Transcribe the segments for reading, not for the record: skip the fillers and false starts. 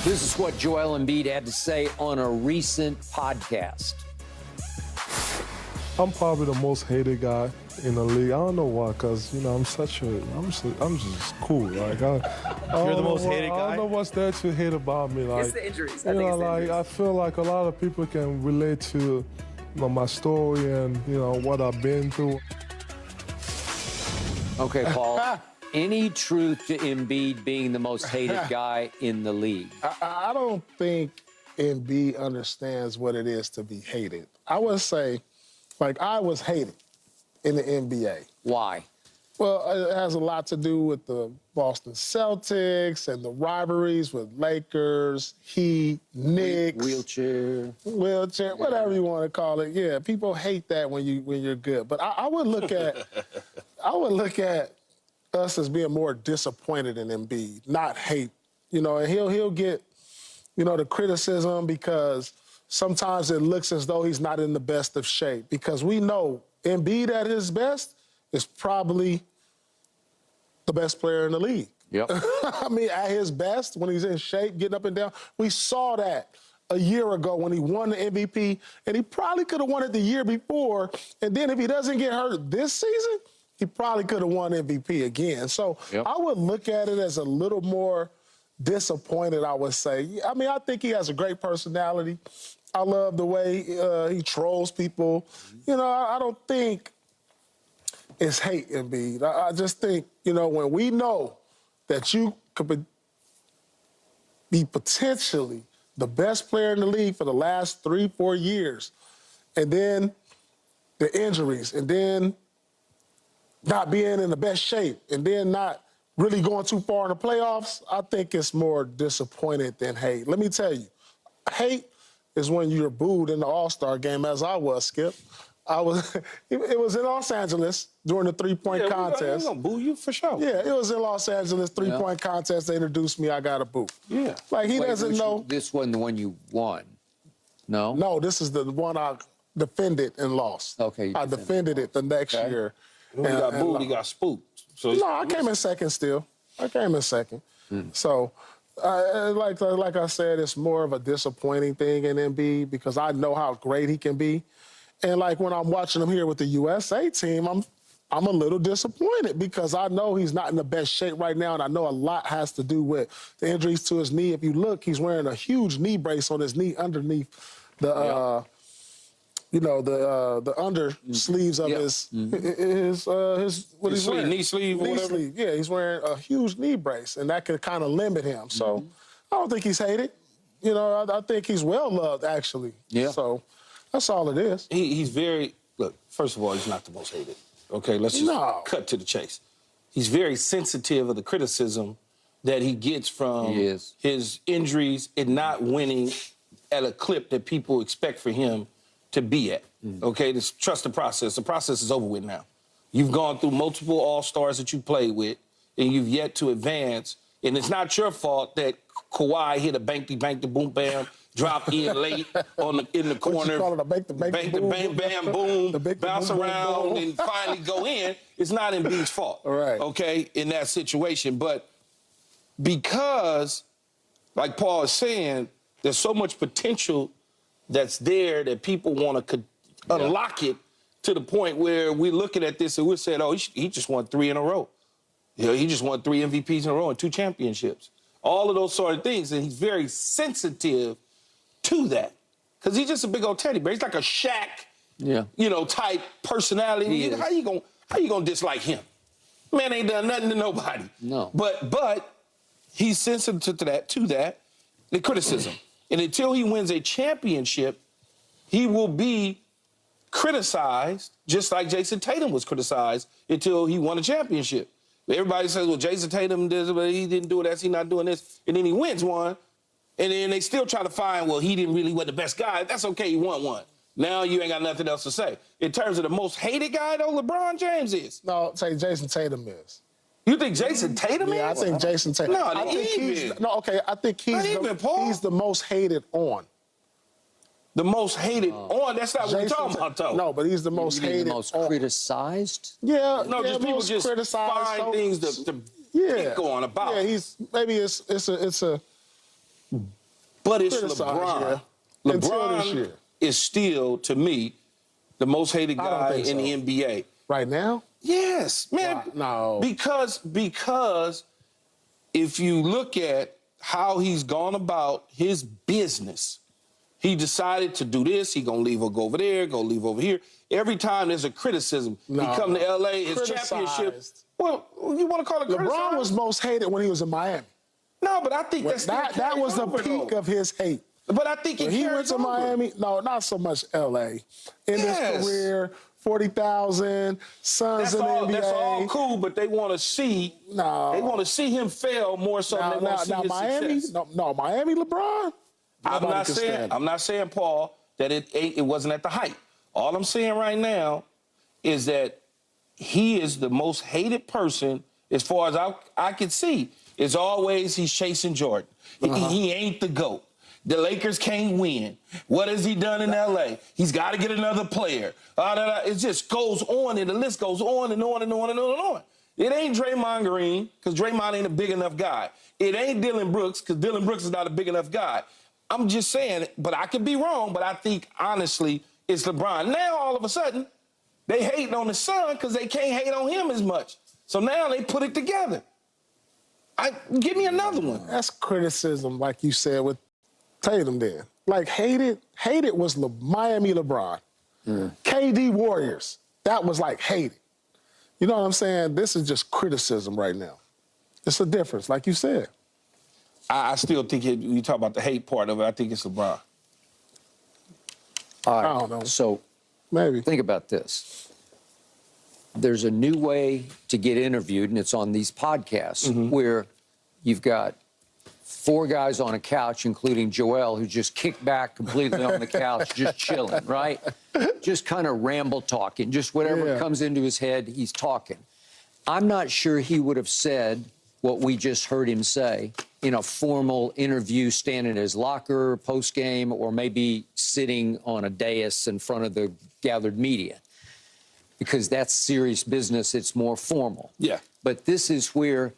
This is what Joel Embiid had to say on a recent podcast. I'm probably the most hated guy in the league. I don't know why, because, you know, I'm just cool. Like, You're the most hated guy? I don't know what's there to hate about me. Like, It's the injuries. You know, like, I feel like a lot of people can relate to, you know, my story and, you know, what I've been through. Okay, Paul. Any truth to Embiid being the most hated guy in the league? I don't think Embiid understands what it is to be hated. I would say, like, I was hated in the NBA. Why? Well, it has a lot to do with the Boston Celtics and the rivalries with Lakers, Heat, Knicks. Wheelchair, whatever you want to call it. Yeah, people hate that when you're good. But I would look at us as being more disappointed in Embiid, not hate. You know, and he'll get, you know, the criticism because sometimes it looks as though he's not in the best of shape, because we know Embiid at his best is probably the best player in the league. Yep. I mean, at his best, when he's in shape, getting up and down. We saw that a year ago when he won the MVP, and he probably could have won it the year before. And then if he doesn't get hurt this season, he probably could have won MVP again. So I would look at it as a little more disappointed, I would say. I mean, I think he has a great personality. I love the way he trolls people. You know, I don't think it's hate, Embiid. I just think, you know, when we know that you could be potentially the best player in the league for the last 3-4 years, and then the injuries, and then not being in the best shape, and then not really going too far in the playoffs, I think it's more disappointed than hate. Let me tell you, hate is when you're booed in the All-Star game, as I was, Skip. It was in Los Angeles during the three-point contest. We're gonna boo you for sure. Yeah, it was in Los Angeles, three-point contest. They introduced me, I got a boo. Yeah. Like, he doesn't know. This wasn't the one you won, no? No, this is the one I defended and lost. Okay. I defended it the next year. When he got booed, he got spooked. So no, I came in second still. I came in second. So, like I said, it's more of a disappointing thing in Embiid because I know how great he can be. And, like, when I'm watching him here with the USA team, I'm a little disappointed because I know he's not in the best shape right now, and I know a lot has to do with the injuries to his knee. If you look, he's wearing a huge knee brace on his knee underneath the you know, the under sleeves of his what he's wearing. Knee sleeve or whatever? Sleeve. Yeah, he's wearing a huge knee brace, and that could kind of limit him. So I don't think he's hated. You know, I think he's well-loved, actually. Yeah. So that's all it is. He's very, look, first of all, he's not the most hated. Okay, let's just cut to the chase. He's very sensitive of the criticism that he gets from his injuries and not winning at a clip that people expect for him to be at. Okay, just trust the process. The process is over with now. You've gone through multiple All-Stars that you played with, and you've yet to advance. And it's not your fault that Kawhi hit a bank-the-boom-bam, dropped in late in the corner. What you call it, a bank-the-bam-boom, bounce around and finally go in. It's not Embiid's fault, okay, in that situation. But because, like Paul is saying, there's so much potential that's there that people want to unlock it to the point where we're looking at this and we're saying, oh, he just won 3 in a row. You know, he just won 3 MVPs in a row and 2 championships. All of those sort of things, and he's very sensitive to that because he's just a big old teddy bear. He's like a Shaq, you know, type personality. How you gonna dislike him? Man ain't done nothing to nobody. No. But he's sensitive to that, the criticism. And until he wins a championship, he will be criticized, just like Jason Tatum was criticized until he won a championship. Everybody says, well, Jason Tatum did, but he didn't do this, he's not doing this. And then he wins one, and then they still try to find, well, he didn't really want the best guy. That's okay, he won one. Now you ain't got nothing else to say. In terms of the most hated guy, though, LeBron James is. No, say Jason Tatum is. You think Jason Tatum is? Yeah, I think Jason Tatum. No, I think he's the most hated on. The most hated on? That's not what we're talking about, though. No, but he's the most hated. The most criticized? Yeah. No, just people just find things to pick on about. Yeah, maybe it's a But it's criticized, LeBron. yeah. Until this LeBron year. is still, to me, the most hated guy in the NBA. Right now? Yes, man. Wow. No. Because if you look at how he's gone about his business, he decided to do this, he gonna leave or go over there, go leave over here. Every time there's a criticism, he come to LA, his championship. Well, you want to call it criticized? LeBron was most hated when he was in Miami. No, but I think that was the peak of his hate. But I think when he went to Miami, no, not so much LA. In his career, 40,000, sons in the NBA. That's all cool, but they want to see. No. They want to see him fail more so than they want to see his Miami, success. No, Miami LeBron. I'm not saying, Paul, that it wasn't at the height. All I'm saying right now is that he is the most hated person as far as I can see. It's always he's chasing Jordan. He ain't the GOAT. The Lakers can't win. What has he done in L.A.? He's got to get another player. It just goes on, and the list goes on and on and on and on and on. It ain't Draymond Green, because Draymond ain't a big enough guy. It ain't Dylan Brooks, because Dylan Brooks is not a big enough guy. I'm just saying, but I could be wrong, but I think, honestly, it's LeBron. Now, all of a sudden, they hating on the son because they can't hate on him as much. So now they put it together. Give me another one. That's criticism, like you said, with Tatum then. Like, hated was Miami LeBron. KD Warriors, that was like hated. You know what I'm saying? This is just criticism right now. It's a difference, like you said. I still think you talk about the hate part of it, I think it's LeBron. All right. I don't know. So maybe think about this. There's a new way to get interviewed, and it's on these podcasts where you've got 4 guys on a couch, including Joel, who just kicked back completely on the couch, just chilling, right? Just kind of ramble talking, just whatever comes into his head, he's talking. I'm not sure he would have said what we just heard him say in a formal interview, standing in his locker post-game, or maybe sitting on a dais in front of the gathered media, because that's serious business. It's more formal. Yeah. But this is where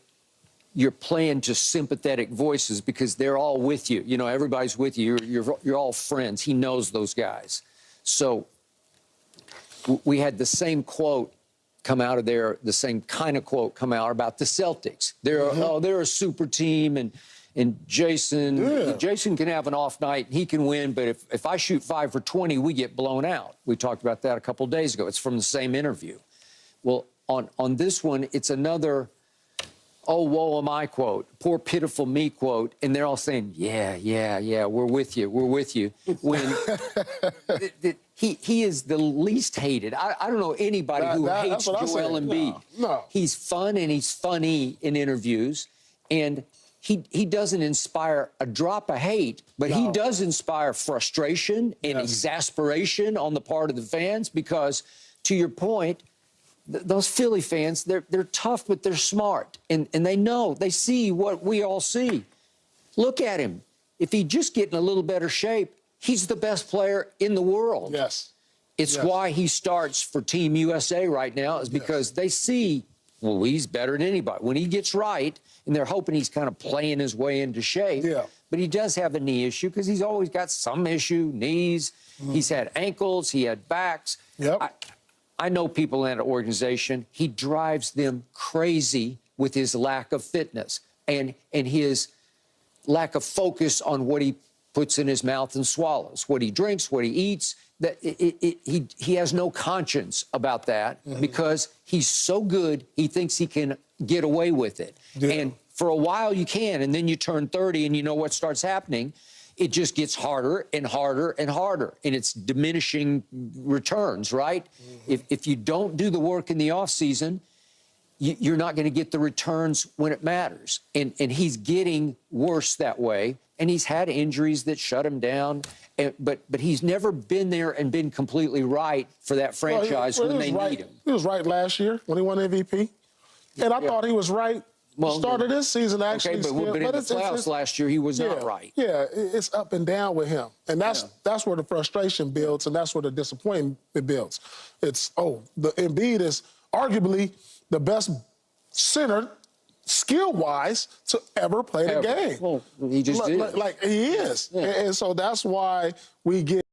you're playing to sympathetic voices because they're all with you. You know, everybody's with you. You're all friends. He knows those guys. So we had the same quote come out of there, the same kind of quote come out about the Celtics. They're a super team, and Jason can have an off night and he can win, but if I shoot 5 for 20, we get blown out. We talked about that a couple of days ago. It's from the same interview. Well, on this one, it's another, oh, woe am I quote, poor pitiful me quote, and they're all saying, yeah, we're with you, when he is the least hated. I don't know anybody who hates Joel Embiid. No. He's fun and he's funny in interviews, and he doesn't inspire a drop of hate, but he does inspire frustration and exasperation on the part of the fans because, to your point, those Philly fans, they're tough, but they're smart. And they know, they see what we all see. Look at him. If he just get in a little better shape, he's the best player in the world. Yes. It's why he starts for Team USA right now, is because they see, well, he's better than anybody. When he gets right, and they're hoping he's kind of playing his way into shape. Yeah. But he does have a knee issue because he's always got some issue, knees. He's had ankles, he had backs. Yep. I know people in an organization, he drives them crazy with his lack of fitness and his lack of focus on what he puts in his mouth and swallows, what he drinks, what he eats. That he has no conscience about that because he's so good, he thinks he can get away with it. Yeah. And for a while you can, and then you turn 30 and you know what starts happening. It just gets harder and harder and harder, and it's diminishing returns, right? If you don't do the work in the offseason, you're not going to get the returns when it matters. And he's getting worse that way, and he's had injuries that shut him down. But he's never been there and been completely right for that franchise when they need him. He was right last year when he won MVP. And I thought he was right. Well, started this season actually. Okay, but in the playoffs last year, he was not right. Yeah, it's up and down with him. And that's where the frustration builds, and that's where the disappointment builds. It's, the Embiid is arguably the best center skill-wise to ever play the game. Well, he just did. Like he is. Yeah. And so that's why we get